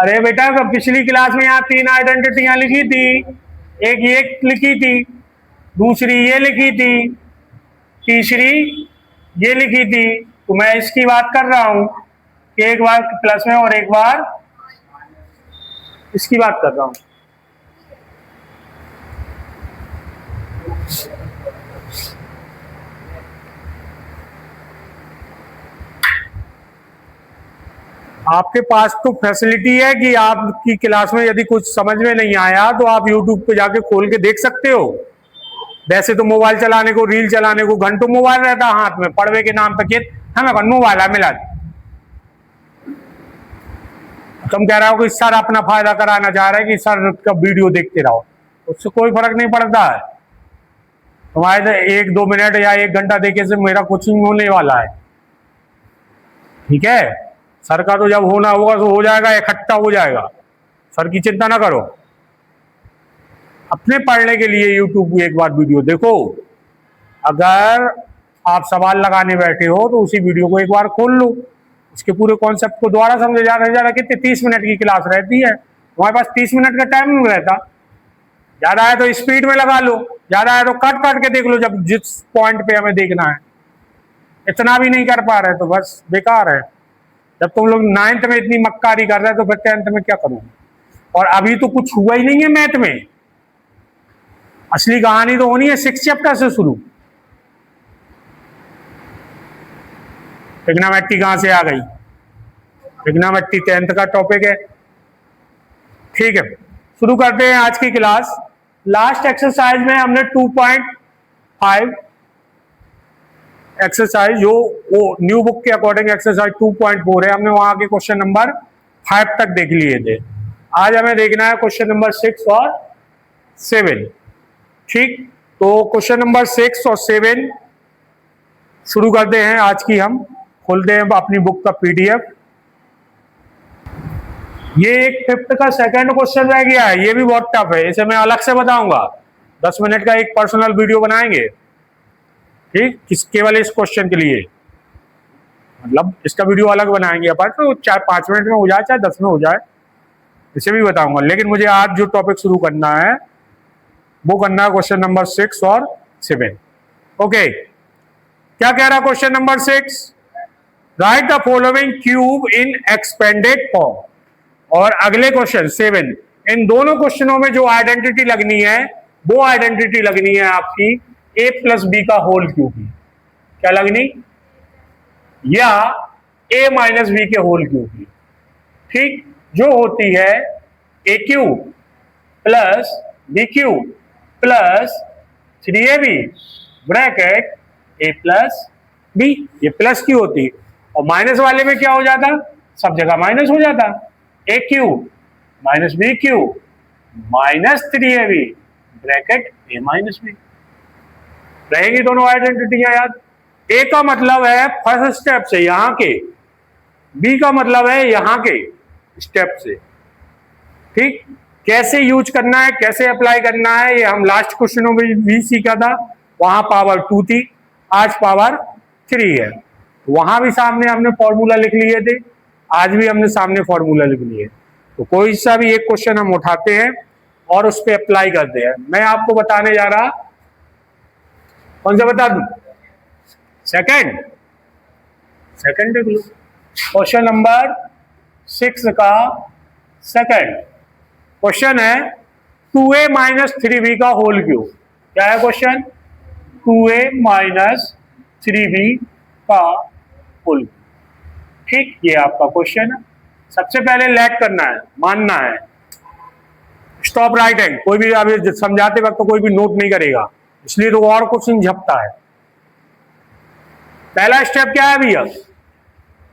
अरे बेटा पिछली क्लास में यहाँ 3 आइडेंटिटियां लिखी थी, एक ये लिखी थी, दूसरी ये लिखी थी, तीसरी ये लिखी थी। तो मैं इसकी बात कर रहा हूं कि एक बार प्लस में और एक बार इसकी बात कर रहा हूं। आपके पास तो फैसिलिटी है कि आपकी क्लास में यदि कुछ समझ में नहीं आया तो आप YouTube पे जाके खोल के देख सकते हो। वैसे तो मोबाइल चलाने को, रील चलाने को घंटों मोबाइल रहता है हाथ में, पढ़वे के नाम पे खेत हमें मोबाइल है मिला। तुम कह रहे हो कि सर अपना फायदा कराना चाह रहे हैं कि सर का वीडियो देखते रहो, उससे कोई फर्क नहीं पड़ता है। तुम्हारे 1-2 मिनट या 1 घंटा देखे से मेरा कुछ नहीं होने वाला है, ठीक है। सर का तो जब होना होगा तो हो जाएगा, इकट्ठा हो जाएगा, सर की चिंता ना करो। अपने पढ़ने के लिए YouTube की एक बार वीडियो देखो। अगर आप सवाल लगाने बैठे हो तो उसी वीडियो को एक बार खोल लो, इसके पूरे कॉन्सेप्ट को दोबारा समझे जाना। कितने 30 मिनट की क्लास रहती है, तुम्हारे पास 30 मिनट का टाइम नहीं रहता। ज्यादा है तो स्पीड में लगा लो, ज्यादा है तो कट कट के देख लो जब जिस पॉइंट पे हमें देखना है। इतना भी नहीं कर पा रहे तो बस बेकार है। जब तुम लोग 9th में इतनी मक्कारी कर रहे हो तो फिर 10th में क्या करूं। और अभी तो कुछ हुआ ही नहीं है मैथ में, असली कहानी तो होनी है 6 चैप्टर से शुरू। ट्रिग्नोमेट्री कहां से आ गई, ट्रिग्नोमेट्री 10th का टॉपिक है, ठीक है। शुरू करते हैं आज की क्लास। लास्ट एक्सरसाइज में हमने 2.5 एक्सरसाइज जो वो न्यू बुक के अकॉर्डिंग एक्सरसाइज 2.4 है, हमने वहां के क्वेश्चन नंबर 5 तक देख लिए थे। आज हमें देखना है क्वेश्चन नंबर 6 और 7, ठीक। तो क्वेश्चन नंबर 6 और 7 शुरू करते हैं आज की। हम खोलते हैं अपनी बुक का PDF। ये एक 5th का सेकंड क्वेश्चन रह गया है, ये भी बहुत टफ है, इसे मैं अलग से बताऊंगा। 10 मिनट का एक पर्सनल वीडियो बनाएंगे, ठीक, केवल इस क्वेश्चन के लिए, मतलब इसका वीडियो अलग बनाएंगे अपन, तो चाहे 5 मिनट में हो जाए चाहे 10 में हो जाए, इसे भी बताऊंगा। लेकिन मुझे आज जो टॉपिक शुरू करना है वो करना है क्वेश्चन नंबर 6 और 7। ओके, क्या कह रहा है question number 6? Right the following cube in expanded form. और अगले क्वेश्चन 7, इन दोनों क्वेश्चनों में जो आइडेंटिटी लगनी है वो आइडेंटिटी लगनी है आपकी a प्लस बी का होल क्यूब की। क्या लगनी? या a माइनस बी के होल क्यूब की, ठीक, जो होती है a cube plus b cube plus 3ab bracket a plus b. ये प्लस की होती, और माइनस वाले में क्या हो जाता, सब जगह माइनस हो जाता। a cube minus B cube minus 3ab bracket a minus B. रहेंगी दोनों आइडेंटिटियां याद। ए का मतलब है फर्स्ट स्टेप से यहां के, बी का मतलब है यहां के स्टेप से, ठीक। कैसे यूज करना है, कैसे अप्लाई करना है, ये हम लास्ट क्वेश्चनों में भी सीखा था। वहां पावर 2 थी, आज पावर 3 है। वहां भी सामने हमने फॉर्मूला लिख लिए थे, आज भी हमने सामने फॉर्मूला लिख लिए। तो कोई सा भी एक क्वेश्चन हम उठाते हैं और उस पर अप्लाई करते हैं। मैं आपको बताने जा रहा, कौन सा बता दूं? सेकंड देख लो, क्वेश्चन नंबर 6 का सेकंड क्वेश्चन है 2a माइनस 3b का होल क्यूब। क्या है क्वेश्चन? 2a माइनस 3b का होल, ठीक, ये आपका क्वेश्चन है। सबसे पहले लेट करना है, मानना है, स्टॉप राइटिंग। कोई भी अभी समझाते वक्त तो कोई भी नोट नहीं करेगा, इसलिए तो और कुछ नहीं झपता है। पहला स्टेप क्या है भैया?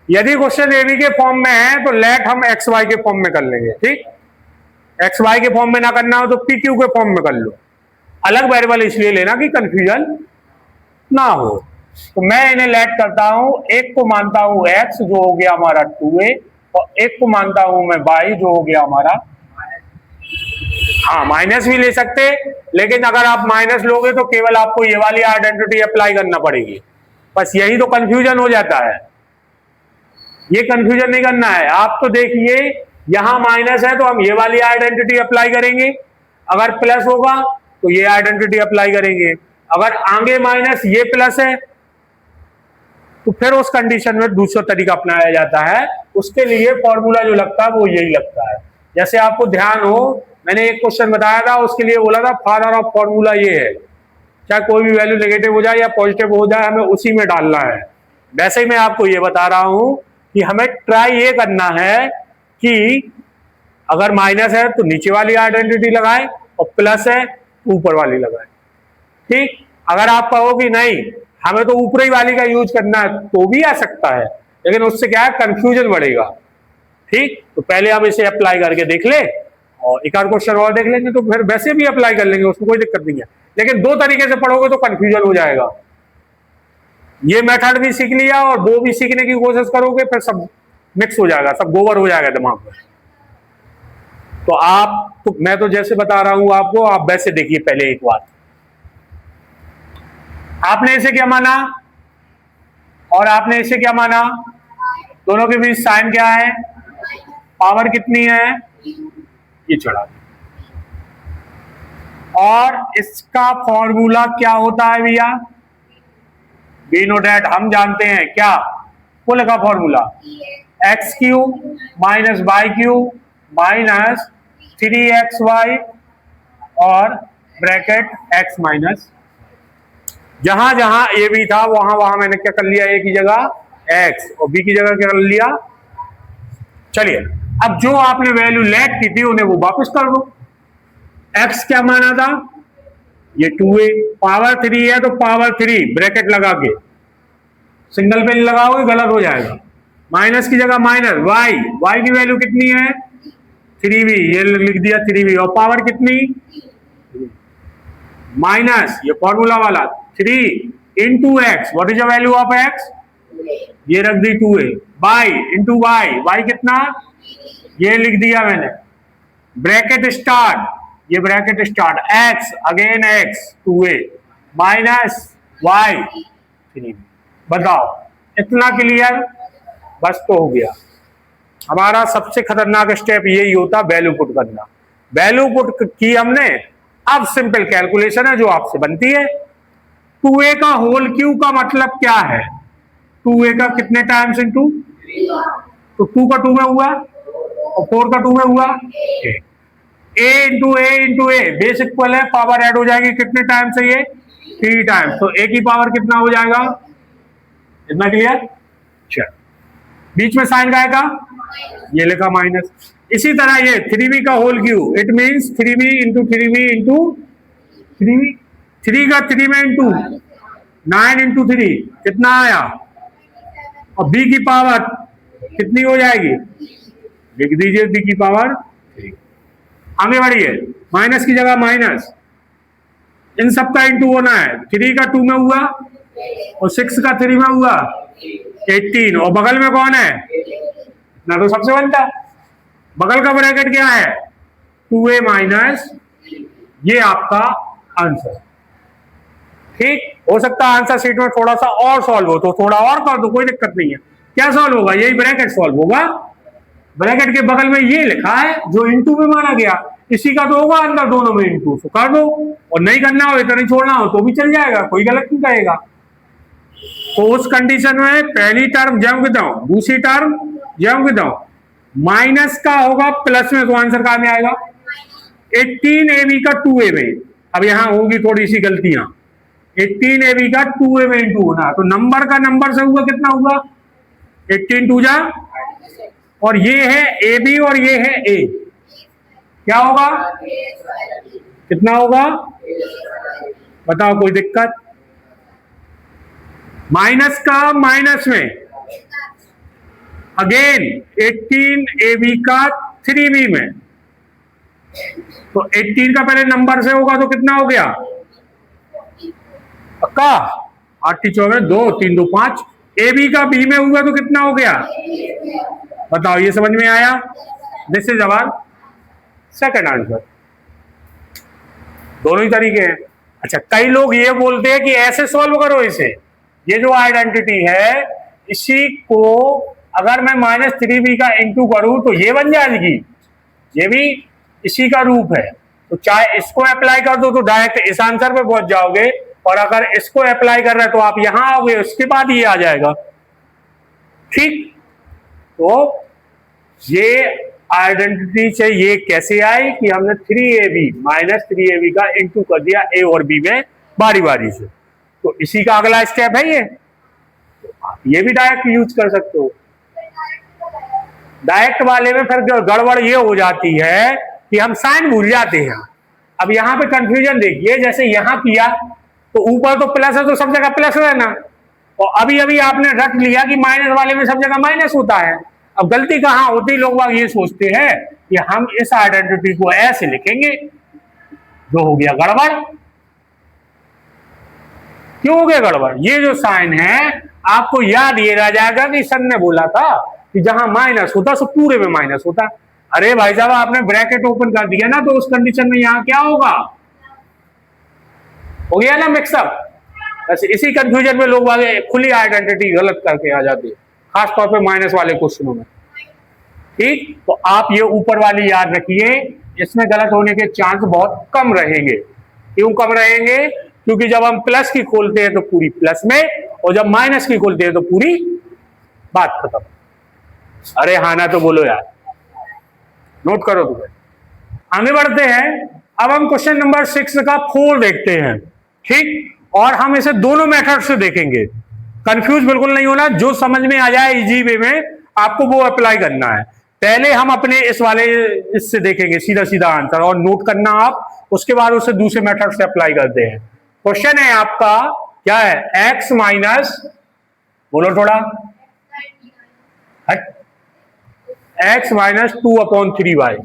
यदि क्वेश्चन ए बी के फॉर्म में है तो लेट हम एक्स वाई के फॉर्म में कर लेंगे, ठीक। एक्स वाई के फॉर्म में ना करना हो तो पी क्यू के फॉर्म में कर लो। अलग वेरिएबल इसलिए लेना कि कंफ्यूजन ना हो। तो मैं इन्हें लेट करता हूं, एक को मानता हूं एक्स जो हो गया हमारा 2a, और एक को मानता हूं मैं वाई जो हो गया हमारा, हाँ माइनस भी ले सकते, लेकिन अगर आप माइनस लोगे तो केवल आपको ये वाली आइडेंटिटी अप्लाई करना पड़ेगी। बस यही तो कंफ्यूजन हो जाता है, ये कंफ्यूजन नहीं करना है। आप तो देखिए यहां माइनस है तो हम ये वाली आइडेंटिटी अप्लाई करेंगे, अगर प्लस होगा तो ये आइडेंटिटी अप्लाई करेंगे, अगर आगे माइनस ये प्लस है तो फिर उस कंडीशन में दूसरा तरीका अपनाया जाता है। उसके लिए फॉर्मूला जो लगता है वो यही लगता है। जैसे आपको ध्यान हो, मैंने एक क्वेश्चन बताया था, उसके लिए बोला था फादर ऑफ फॉर्मूला ये है, चाहे कोई भी वैल्यू नेगेटिव हो जाए या पॉजिटिव हो जाए, हमें उसी में डालना है। वैसे ही मैं आपको ये बता रहा हूं कि हमें ट्राई ये करना है कि अगर माइनस है तो नीचे वाली आइडेंटिटी लगाए और प्लस है तो ऊपर वाली लगाए। ठीक, अगर आप कहो कि नहीं हमें तो ऊपर ही वाली का यूज करना है तो भी आ सकता है, लेकिन उससे क्या है कंफ्यूजन बढ़ेगा। ठीक, तो पहले हम इसे अप्लाई करके देख ले और एक आध क्वेश्चन और देख लेंगे, तो फिर वैसे भी अप्लाई कर लेंगे, उसमें कोई दिक्कत नहीं है। लेकिन दो तरीके से पढ़ोगे तो कंफ्यूजन हो जाएगा। ये मेथड भी सीख लिया और वो भी सीखने की कोशिश करोगे, फिर सब मिक्स हो जाएगा, सब गोबर हो जाएगा दिमाग में। तो आप तो मैं तो जैसे बता रहा हूं आपको, आप वैसे देखिए पहले एक बार। आपने इसे क्या माना और आपने इसे क्या माना, दोनों के बीच साइन क्या है, पावर कितनी है, ये चढ़ा। और इसका फॉर्मूला क्या होता है भैया, वी नो डैट, हम जानते हैं क्या, कुल का formula x cube minus y cube minus 3xy और ब्रैकेट x माइनस, जहां जहां ए बी था वहां वहां मैंने क्या कर लिया, ए की जगह x और b की जगह क्या कर लिया। चलिए अब जो आपने वैल्यू लेट की थी उन्हें वो वापस कर दो। x क्या माना था, ये 2a, पावर 3 है तो पावर 3 ब्रैकेट लगा के, सिंगल पे लगाओगे गलत हो जाएगा, माइनस की जगह माइनस y की वैल्यू कितनी है 3b, ये लिख दिया 3b, और पावर कितनी माइनस, ये फॉर्मूला वाला 3 into x, what is the value of x, ये रख दी 2a, बाई इंटू y कितना, ये लिख दिया मैंने, ब्रैकेट स्टार्ट, ये bracket start x again x 2a minus y 3b। बताओ इतना क्लियर, बस तो हो गया। हमारा सबसे खतरनाक स्टेप यही होता वैल्यू पुट करना। वैल्यू पुट की हमने, अब सिंपल कैलकुलेशन है जो आपसे बनती है। 2a का होल क्यू का मतलब क्या है, 2a का कितने टाइम्स इंटू, तो 2 का 2 में हुआ और 4 का 2 में हुआ, a into A base equal है, पावर ऐड हो जाएगी कितने टाइम्स है ये 3 टाइम्स, तो a की पावर कितना हो जाएगा, इतना क्लियर। चल बीच में साइन का आएगा, ये लिखा माइनस। इसी तरह ये 3b का whole cube, it means 3b into 3b, 3 का 3 में इंटू 9 इंटू 3 कितना आया, और b की पावर कितनी हो जाएगी, लिख दीजिए b की पावर 3। आगे बढ़िए, माइनस की जगह माइनस, इन सब का इंटू होना है, 3 का 2 में हुआ और 6 का 3 में हुआ 18, और बगल में कौन है ना, तो सबसे बनता, बगल का ब्रैकेट क्या है 2a माइनस, ये आपका आंसर। ठीक, हो सकता है आंसर शीट में थोड़ा सा और सॉल्व हो तो थोड़ा और कर दो, कोई दिक्कत नहीं है। क्या सॉल्व होगा, यही ब्रैकेट सॉल्व होगा, ब्रैकेट के बगल में ये लिखा है जो इंटू में माना गया, इसी का तो होगा अंदर दोनों में इंटू, तो कर दो, और नहीं करना हो इतना ही छोड़ना हो तो भी चल जाएगा, कोई गलत नहीं कहेगा। तो उस कंडीशन में पहली टर्म जम के दो, दूसरी टर्म जम के दो, माइनस का होगा प्लस में, तो आंसर कहां में आएगा 18ab का 2a में। अब यहां होगी थोड़ी सी गलतियां, 18ab का 2a में इंटू होना, तो नंबर का नंबर से हुआ कितना हुआ 18 2 जा, और ये है ab और ये है a, क्या होगा कितना होगा, बताओ कोई दिक्कत। माइनस का माइनस में, अगेन 18ab का 3b में, तो 18 का पहले नंबर से होगा तो कितना हो गया पक्का, 8 24 2 3 2 5, ab का b में हुआ तो कितना हो गया, बताओ ये समझ में आया, this is our second answer. दोनों ही तरीके हैं। अच्छा, कई लोग ये बोलते हैं कि ऐसे सॉल्व करो इसे, ये जो आइडेंटिटी है इसी को अगर मैं -3b का इंटू करूं तो ये बन जाएगी, ये भी इसी का रूप है। तो चाहे इसको अप्लाई कर दो तो डायरेक्ट इस आंसर पे पहुंच जाओगे, और अगर इसको अप्लाई कर रहे तो आप यहां आओगे, उसके बाद ये आ जाएगा। ठीक, तो ये आइडेंटिटी से ये कैसे आई कि हमने 3ab -3ab का इंटू कर दिया ए और बी में बारी बारी से। तो इसी का अगला स्टेप है ये, तो आप ये भी डायरेक्ट यूज कर सकते हो। डायरेक्ट वाले में फिर गड़बड़ ये हो जाती है कि हम साइन भूल जाते हैं। अब यहाँ पे कंफ्यूजन देखिए, जैसे यहाँ किया तो ऊपर तो प्लस है तो सब जगह प्लस रहना, और अभी अभी आपने रख लिया कि माइनस वाले में सब जगह माइनस होता है। अब गलती कहाँ होती, लोग बाग ये सोचते हैं कि हम इस आइडेंटिटी को ऐसे लिखेंगे, जो हो गया गड़बड़। क्यों हो गया गड़बड़? ये जो साइन है आपको याद ये रह जाएगा कि सर ने बोला था कि जहां माइनस होता सो पूरे में माइनस होता। अरे भाई साहब, आपने ब्रैकेट ओपन कर दिया ना, तो उस कंडीशन में यहां क्या होगा, हो गया ना मिक्सअप। बस इसी कंफ्यूजन में लोग आगे खुली आइडेंटिटी गलत करके आ जाते हैं, खासतौर पे माइनस वाले क्वेश्चनों में। ठीक, तो आप ये ऊपर वाली याद रखिए, इसमें गलत होने के चांस बहुत कम रहेंगे। क्यों कम रहेंगे? क्योंकि जब हम प्लस की खोलते हैं तो पूरी प्लस में, और जब माइनस की खोलते हैं तो पूरी बात खत्म। अरे हाँ ना तो बोलो यार, नोट करो तुम्हें। आगे बढ़ते हैं, अब हम क्वेश्चन नंबर 6 का 4 देखते हैं। ठीक, और हम इसे दोनों मेथड से देखेंगे। कंफ्यूज बिल्कुल नहीं होना, जो समझ में आ जाए इजी वे में आपको वो अप्लाई करना है। पहले हम अपने इस वाले इससे देखेंगे सीधा सीधा आंसर, और नोट करना आप, उसके बाद उसे दूसरे मेथड से अप्लाई करते हैं। क्वेश्चन है आपका, क्या है? x माइनस, बोलो थोड़ा, x minus 2/3y,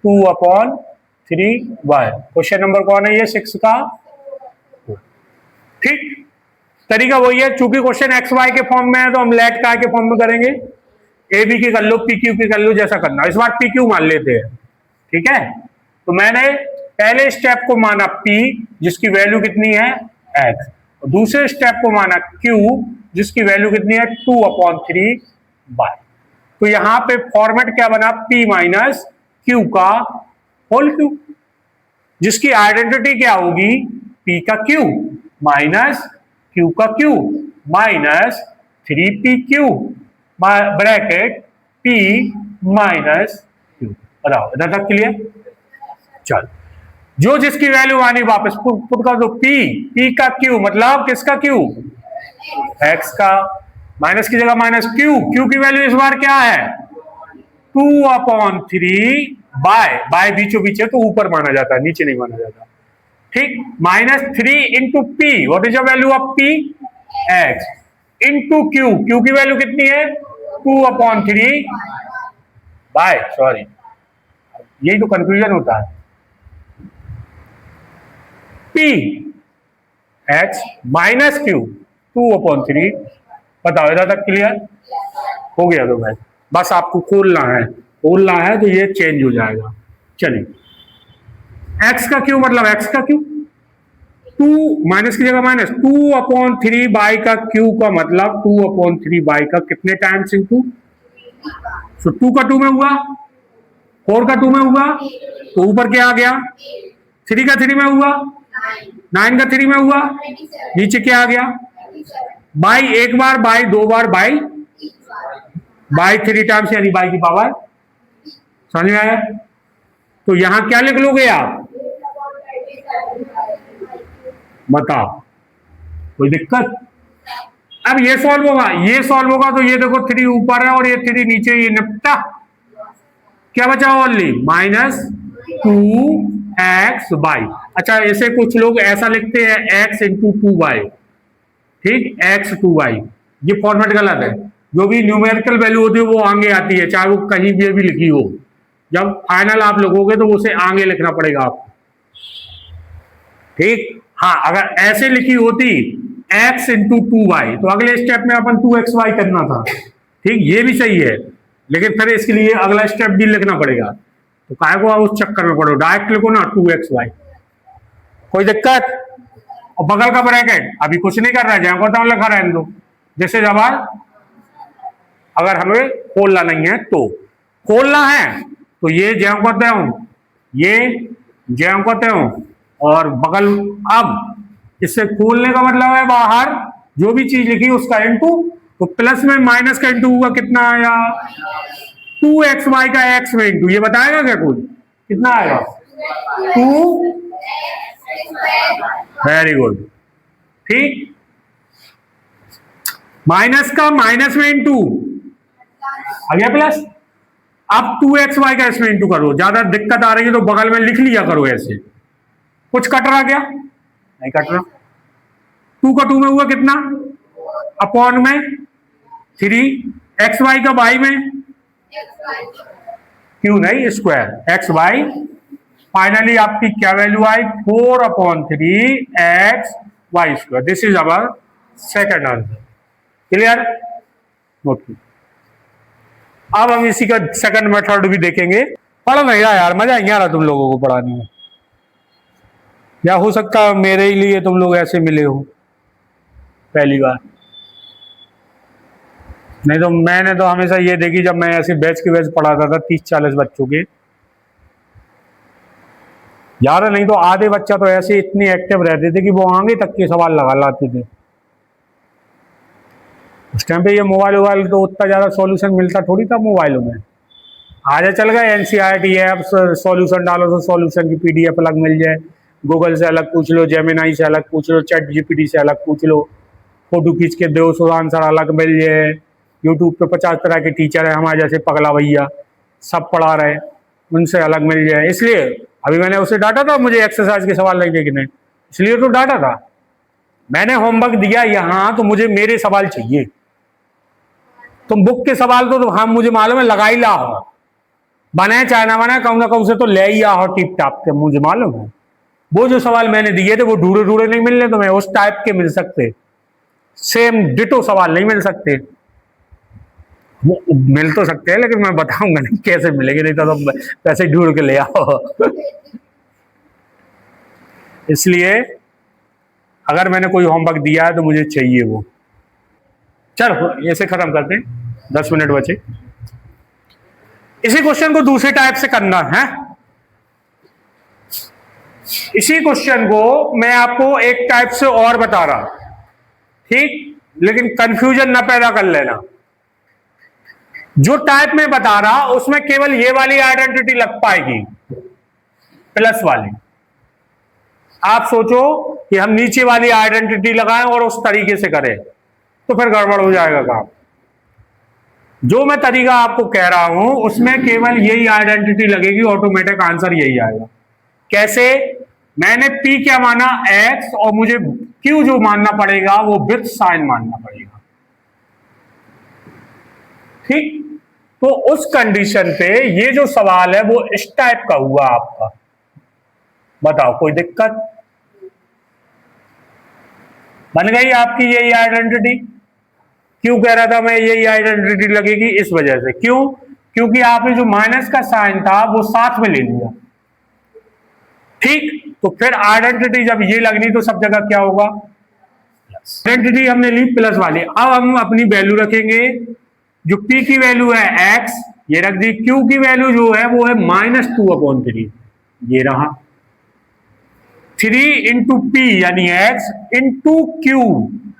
2/3y। Question number कौन है ये? 6 का। ठीक, तरीका वही है, चूंकि क्वेश्चन एक्स वाई के फॉर्म में है तो हम लेट का के फॉर्म में करेंगे। ए बी की कर लो, पी क्यू की कर लो, जैसा करना। इस बार पी क्यू मान लेते हैं। ठीक है, तो मैंने पहले स्टेप को माना पी, जिसकी वैल्यू कितनी है? एक्स, और दूसरे स्टेप को माना क्यू, जिसकी वैल्यू कितनी है? 2/3y। तो यहां पे फॉर्मेट क्या बना? पी माइनस क्यू का होल क्यू, जिसकी आइडेंटिटी क्या होगी? पी का क्यू माइनस क्यू का Q minus 3pq bracket p minus Q. बताओ इधर तक क्लियर? चल, जो जिसकी वैल्यू आनी वापस पुट कर दो। p का क्यू मतलब किसका क्यू? x का, माइनस की जगह माइनस क्यू की वैल्यू इस बार क्या है? 2/3 बाय बीचों बीच है तो ऊपर माना जाता है, नीचे नहीं माना जाता। ठीक, -3 into P, what is the value of P? X, into Q की वैल्यू कितनी है? 2/3 बाय, सॉरी यही तो कंफ्यूजन होता है, पी एक्स माइनस क्यू 2/3। बताओ इधर तक क्लियर हो गया? तो भाई बस आपको खोलना है तो ये चेंज हो जाएगा। चलिए, एक्स का क्यू मतलब एक्स का क्यू, 2 माइनस की जगह माइनस, 2/3 बाई का क्यू का मतलब 2/3 बाई का कितने टाइम्स इंटू, तो 2 का 2 में हुआ, 4 का 2 में हुआ, तो ऊपर क्या आ गया? 3 का 3 में हुआ, 9 का 3 में हुआ, नीचे क्या आ गया? बाई एक बार, बाई दो बार, बाई 3 टाइम्स यानी बाई की पावर। समझ में आया? तो यहां क्या लिख लोगे आप? बताओ, कोई दिक्कत? अब ये सॉल्व होगा तो ये देखो 3 ऊपर है और ये 3 नीचे, ये निपटा। क्या बचा? Only -2x/y। अच्छा, इसे कुछ लोग ऐसा लिखते हैं x इंटू 2y। ठीक, x 2y, ये फॉर्मेट गलत है। जो भी न्यूमेरिकल वैल्यू होती है वो आगे आती है, चाहे वो कहीं भी लिखी हो। जब फाइनल आप लिखोगे तो उसे आगे लिखना पड़ेगा आपको। ठीक, हाँ, अगर ऐसे लिखी होती x इंटू 2y तो अगले स्टेप में अपन 2xy करना था। ठीक, ये भी सही है, लेकिन फिर इसके लिए अगला स्टेप भी लिखना पड़ेगा, तो काहे को आप उस चक्कर में पड़ो, डायरेक्ट लिखो ना 2xy। कोई दिक्कत? और बगल का ब्रैकेट अभी कुछ नहीं कर रहा है, जहां को लिखा रहने दो, जैसे जवाब। अगर हमें खोलना नहीं है तो। खोलना है तो ये ज्यों को त्यों, ये ज्यों को त्यों, और बगल। अब इससे खोलने का मतलब है बाहर जो भी चीज लिखी उसका इनटू, तो प्लस में माइनस का इनटू हुआ, कितना आया 2xy का x में इनटू, ये बताएगा क्या कोई कितना आएगा 2। वेरी गुड, ठीक। माइनस का माइनस में इनटू आ गया प्लस। अब 2xy का इसमें इंटू करो, ज्यादा दिक्कत आ रही है तो बगल में लिख लिया करो ऐसे। कुछ कट रहा क्या, नहीं कट रहा। 2 का 2 में हुआ कितना, अपॉन में 3, xy का y में क्यों नहीं स्क्वायर एक्स वाई। फाइनली आपकी क्या value I 4/3 x y²। This is our second answer. Clear, note. अब हम इसी का सेकंड मेथड भी देखेंगे। पढ़ नहीं रहा यार, मजा नहीं आ रहा तुम लोगों को पढ़ाने में, या हो सकता है मेरे ही लिए तुम लोग ऐसे मिले हो पहली बार। नहीं तो मैंने तो हमेशा ये देखी, जब मैं ऐसे बैच के बैच पढ़ाता था 30-40 बच्चों के, यार नहीं तो आधे बच्चा तो ऐसे इतने एक्टिव रहते थे कि वो आगे तक के सवाल लगा लाते थे। उस टाइम पे ये मोबाइल वोबाइल तो उतना ज्यादा सॉल्यूशन मिलता थोड़ी था मोबाइलों में। आज चल गए एनसीईआरटी ऐप, सॉल्यूशन डालो तो सॉल्यूशन की पीडीएफ अलग मिल जाए, गूगल से अलग पूछ लो, जेमिनाई से अलग पूछ लो, चैट जीपीटी से अलग पूछ लो, फोटो खींच के दो सो आंसर अलग मिल जाए। यूट्यूब पे 50 तरह के टीचर है हमारे जैसे पगला भैया, सब पढ़ा रहे, उनसे अलग मिल जाए। इसलिए अभी मैंने उसे डांटा था, मुझे एक्सरसाइज के सवाल नहीं देखने, इसलिए तो डांटा था। मैंने होमवर्क दिया यहाँ तो मुझे मेरे सवाल चाहिए। तुम बुक के सवाल तो हम मुझे मालूम है लगा ही ला हो, बने चाहे ना बने कहूँ ना कहूँ से तो ले ही आ हो टिप टाप के, मुझे मालूम है। वो जो सवाल मैंने दिए थे वो ढूंढे ढूंढे नहीं मिलने तुम्हें, उस टाइप के मिल सकते, सेम डिटो सवाल नहीं मिल सकते। वो मिल तो सकते हैं लेकिन मैं बताऊंगा नहीं कैसे मिलेंगे, नहीं तो तुम पैसे ढूंढ के ले आओ। इसलिए अगर मैंने कोई होमवर्क दिया है तो मुझे चाहिए वो। चलो ऐसे खत्म करते हैं, 10 मिनट बचे। इसी क्वेश्चन को दूसरे टाइप से करना है। इसी क्वेश्चन को मैं आपको एक टाइप से और बता रहा, ठीक, लेकिन कंफ्यूजन ना पैदा कर लेना। जो टाइप में बता रहा उसमें केवल ये वाली आइडेंटिटी लग पाएगी, प्लस वाली। आप सोचो कि हम नीचे वाली आइडेंटिटी लगाएं और उस तरीके से करें तो फिर गड़बड़ हो जाएगा काम। जो मैं तरीका आपको कह रहा हूं उसमें केवल यही आइडेंटिटी लगेगी, ऑटोमेटिक आंसर यही आएगा। कैसे, मैंने P क्या माना X, और मुझे Q जो मानना पड़ेगा वो विथ साइन मानना पड़ेगा, ठीक। तो उस कंडीशन पे ये जो सवाल है वो इस टाइप का हुआ आपका। बताओ कोई दिक्कत, बन गई आपकी यही आइडेंटिटी। क्यों कह रहा था मैं यही आइडेंटिटी लगेगी, इस वजह से। क्यों, क्योंकि आपने जो माइनस का साइन था वो साथ में ले लिया, ठीक। तो फिर आइडेंटिटी जब ये लगनी तो सब जगह क्या होगा, आइडेंटिटी हमने ली प्लस वाली। अब हम अपनी वैल्यू रखेंगे, जो P की वैल्यू है X ये रख दी, Q की वैल्यू जो है वो है -2/3, ये रहा। 3 इंटू P यानी X इंटू Q,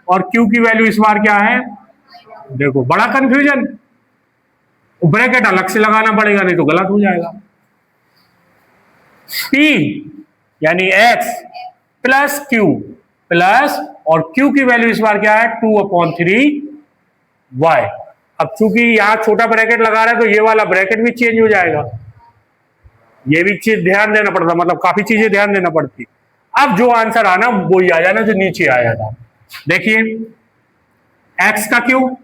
और Q की वैल्यू इस बार क्या है, देखो बड़ा कंफ्यूजन, ब्रैकेट अलग से लगाना पड़ेगा नहीं तो गलत हो जाएगा। P यानी X प्लस Q प्लस, और Q की वैल्यू इस बार क्या है 2/3y। अब चूंकि यहां छोटा ब्रैकेट लगा रहा है तो ये वाला ब्रैकेट भी चेंज हो जाएगा, ये भी चीज ध्यान देना पड़ता, मतलब काफी चीजें ध्यान देना पड़ती। अब जो आंसर आना वो ही आ जाना जो नीचे आया था। देखिए x का क्यू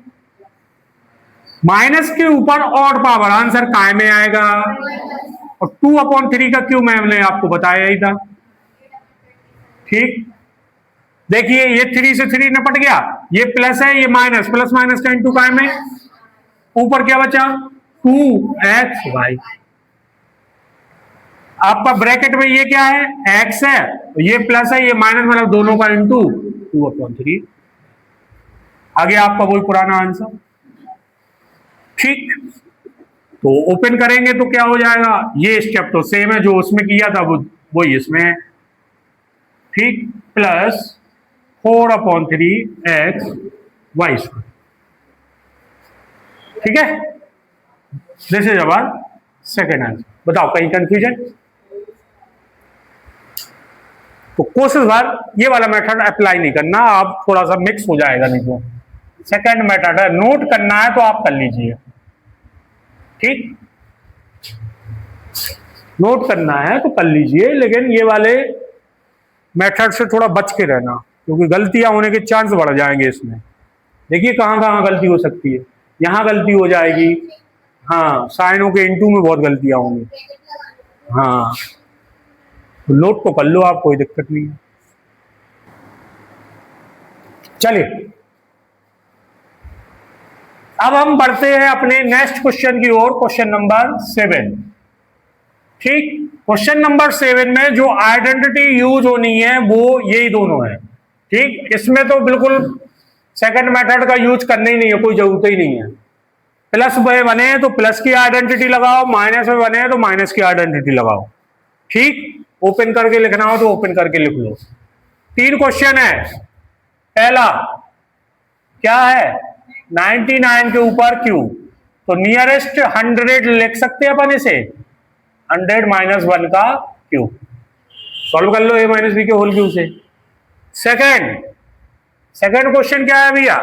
माइनस के ऊपर ऑड पावर, आंसर काय में आएगा, और 2/3 का क्यू मैंने आपको बताया ही था, ठीक। देखिए ये 3 से 3 निपट गया, ये प्लस है ये माइनस, प्लस माइनस का इंटू काय में, ऊपर क्या बचा 2xy। आपका ब्रैकेट में ये क्या है x है, ये प्लस है ये माइनस, मतलब दोनों का इंटू 2/3। आ गया आपका वही पुराना आंसर। ठीक, तो ओपन करेंगे तो क्या हो जाएगा, ये स्टेप तो सेम है जो उसमें किया था वो इसमें है। ठीक, प्लस 4/3 x y²। ठीक है, this is our second answer. बताओ कहीं कंफ्यूजन? तो कोशिश बार ये वाला मेथड अप्लाई नहीं करना, आप थोड़ा सा मिक्स हो जाएगा नहीं तो। सेकेंड मेथड है, नोट करना है तो आप कर लीजिए। ठीक, नोट करना है तो कर लीजिए, लेकिन ये वाले मेथड से थोड़ा बच के रहना, क्योंकि गलतियां होने के चांस बढ़ जाएंगे इसमें। देखिए कहां कहां गलती हो सकती है, यहां गलती हो जाएगी, हाँ साइनों के इनटू में बहुत गलतियां होंगी। हाँ, तो नोट तो कर लो आप, कोई दिक्कत नहीं है। चलिए अब हम बढ़ते हैं अपने नेक्स्ट क्वेश्चन की ओर, क्वेश्चन नंबर 7। ठीक, क्वेश्चन नंबर 7 में जो आइडेंटिटी यूज होनी है वो यही दोनों है। ठीक, इसमें तो बिल्कुल सेकंड मेथड का यूज करना ही नहीं है, कोई जरूरत ही नहीं है। प्लस में बने तो प्लस की आइडेंटिटी लगाओ, माइनस में बने तो माइनस की आइडेंटिटी लगाओ। ठीक, ओपन करके लिखना हो तो ओपन करके लिख लो। 3 क्वेश्चन है। पहला क्या है, 99 के ऊपर क्यू, तो नियरेस्ट 100 लिख सकते हैं अपन इसे, 100 - 1 का क्यू। सॉल्व कर लो a - b के होल क्यू से। सेकंड क्वेश्चन क्या है भैया,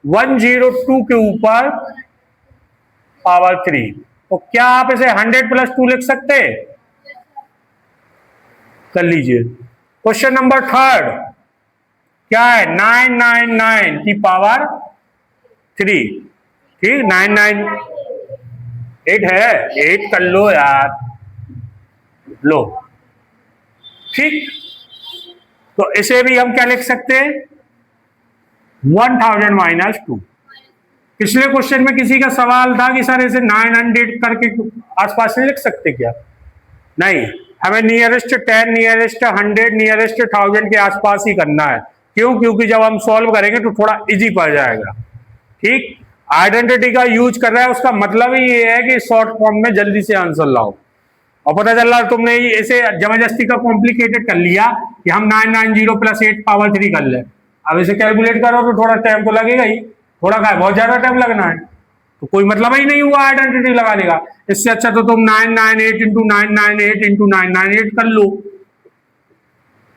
102 के ऊपर पावर 3, तो क्या आप इसे 100 + 2 लिख सकते हैं? कर लीजिए। क्वेश्चन नंबर 3 क्या है, 999 की पावर 3। ठीक, 998 है, 8 कर लो यार, लो। ठीक, तो इसे भी हम क्या लिख सकते हैं, 1000 - 2। पिछले क्वेश्चन में किसी का सवाल था कि सर इसे 900 करके आसपास से लिख सकते क्या? नहीं, हमें नियरेस्ट 10, नियरेस्ट 100, नियरेस्ट 1000 के आसपास ही करना है। क्यों? क्योंकि जब हम सॉल्व करेंगे तो थोड़ा इजी पड़ जाएगा। ठीक, आइडेंटिटी का यूज कर रहा है, उसका मतलब ही ये है कि शॉर्ट फॉर्म में जल्दी से आंसर लाओ। और पता चल रहा तुमने इसे जबरदस्ती का कॉम्प्लिकेटेड कर लिया कि हम 990 + 8 पावर 3 कर ले। अब इसे कैलकुलेट करो तो थोड़ा टाइम तो लगेगा ही, थोड़ा क्या बहुत ज्यादा टाइम लगना है, तो कोई मतलब ही नहीं हुआ आइडेंटिटी लगाने का। इससे अच्छा तो तुम 998 × 998 × 998 कर लो,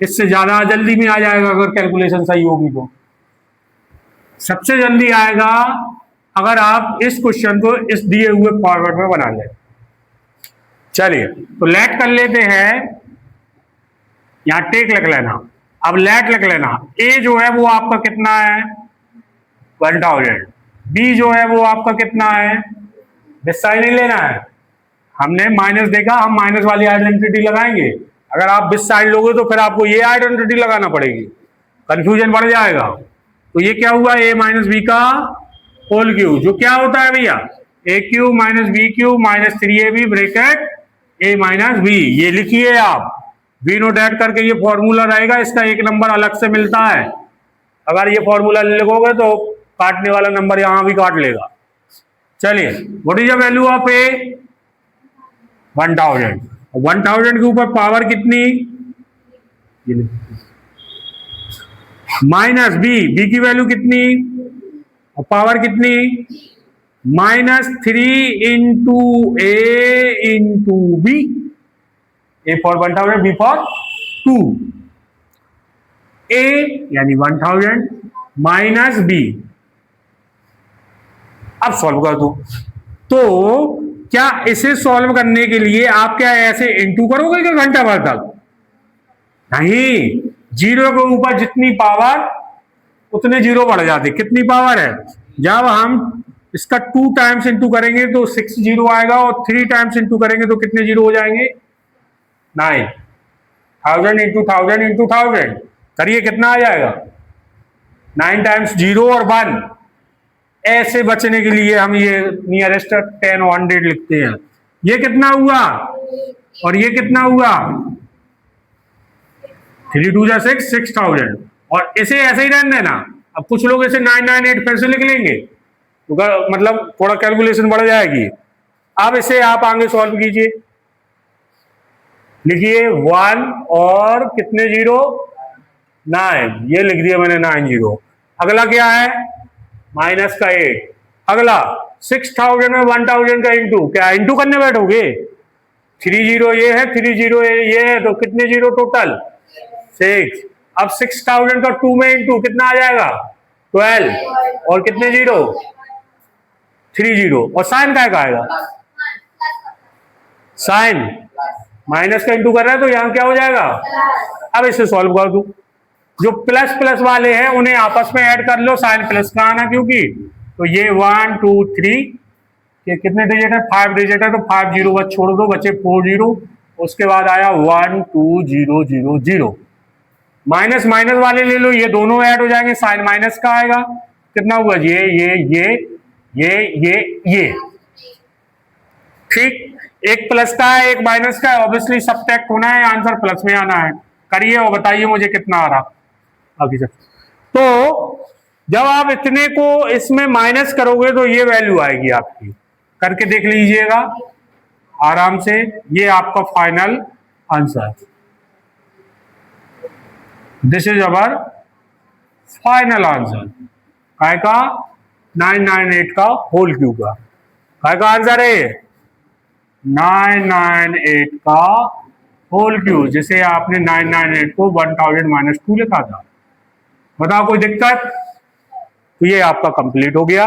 इससे ज्यादा जल्दी में आ जाएगा। अगर कैलकुलेशन सही होगी तो सबसे जल्दी आएगा अगर आप इस क्वेश्चन को इस दिए हुए फॉर्मेट में बना लें। चलिए तो लेट कर लेते हैं, यहां टेक लिख लेना, अब लेट लिख लेना। ए जो है वो आपका कितना है, 1000। बी जो है वो आपका कितना है, दिशा नहीं लेना है, हमने माइनस देखा, हम माइनस वाली आइडेंटिटी लगाएंगे। अगर आप बिस साइड लोगे तो फिर आपको ये आइडेंटिटी लगाना पड़ेगी, कंफ्यूजन बढ़ जाएगा। तो ये क्या हुआ, a - b का होल क्यू, जो क्या होता है भैया, a³ - b³ - 3ab bracket a - b। ये लिखिए आप, b नोट ऐड करके, ये फॉर्मूला रहेगा, इसका एक नंबर अलग से मिलता है। अगर ये फॉर्मूला लिखोगे तो काटने वाला नंबर यहां भी काट लेगा। चलिए, what is the value of a, 1000। 1000 के ऊपर पावर कितनी, माइनस b, b की वैल्यू कितनी और पावर कितनी, -3 × a × b। a for 1000, b for 2। a यानी 1000 माइनस b। अब सॉल्व कर दो। तो क्या इसे सॉल्व करने के लिए आप क्या ऐसे इंटू करोगे क्या घंटा भर तक? नहीं, 0 के ऊपर जितनी पावर उतने 0 बढ़ जाते। कितनी पावर है, जब हम इसका 2 टाइम्स इंटू करेंगे तो 6 0 आएगा, और 3 टाइम्स इंटू करेंगे तो कितने 0 हो जाएंगे, 9। 1000 × 1000 × 1000 करिए, कितना आ जाएगा, 9 टाइम्स 0 और 1। ऐसे बचने के लिए हम ये नियरेस्ट 10 और 100 लिखते हैं। ये कितना हुआ और ये कितना हुआ, 3 2 6, 6000। और इसे ऐसे ही रहने देना। अब कुछ लोग इसे 998 फिर से लिख लेंगे, मतलब थोड़ा कैलकुलेशन बढ़ जाएगी। अब इसे आप आगे सॉल्व कीजिए, लिखिए 1 और कितने 0, 9, ये लिख दिया मैंने 9 0। अगला क्या है, माइनस का 8। अगला 6000 में 1000 का इंटू, क्या इंटू करने बैठोगे, 3 0 ये है, 3 0 ये है, तो कितने 0 टोटल 6। अब 6000 का 2 में इंटू कितना आ जाएगा 12, और कितने 0 3 0, और साइन का आएगा, साइन माइनस का इंटू कर रहा है तो यहां क्या हो जाएगा। अब इसे सॉल्व कर दो, जो प्लस प्लस वाले हैं उन्हें आपस में ऐड कर लो, साइन प्लस का आना क्योंकि, तो ये 1 2 3 के कितने डिजिट है, 5 डिजिट है, तो 5 0 बस छोड़ दो, बचे 4 0। उसके बाद आया 1 2 0 0 0। माइनस माइनस वाले ले लो, ये दोनों ऐड हो जाएंगे, साइन माइनस का आएगा, कितना हुआ ये ठीक। एक प्लस का है एक माइनस का है, ऑब्वियसली सब्ट्रैक्ट होना है, आंसर प्लस में आना है। करिए और बताइए मुझे कितना आ रहा आगे से। तो जब आप इतने को इसमें माइनस करोगे तो ये वैल्यू आएगी आपकी, करके देख लीजिएगा आराम से, ये आपका final answer. This is our final answer, काय का 998 का होल क्यूब का, काय का आंसर है 998 का होल क्यूब, जिसे आपने 998 को 1000 - 2 लिखा था। बताओ कोई दिक्कत, तो ये आपका कंप्लीट हो गया।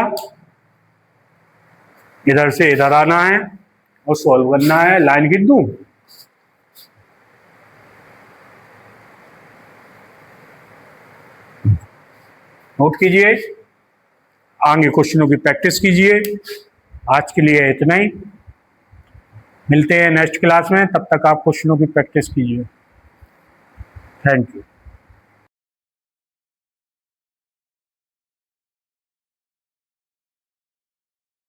इधर से इधर आना है और सॉल्व करना है, लाइन खींच दूं, नोट कीजिए, आगे क्वेश्चनों की प्रैक्टिस कीजिए। आज के लिए इतना ही, मिलते हैं नेक्स्ट क्लास में, तब तक आप क्वेश्चनों की प्रैक्टिस कीजिए। Thank you.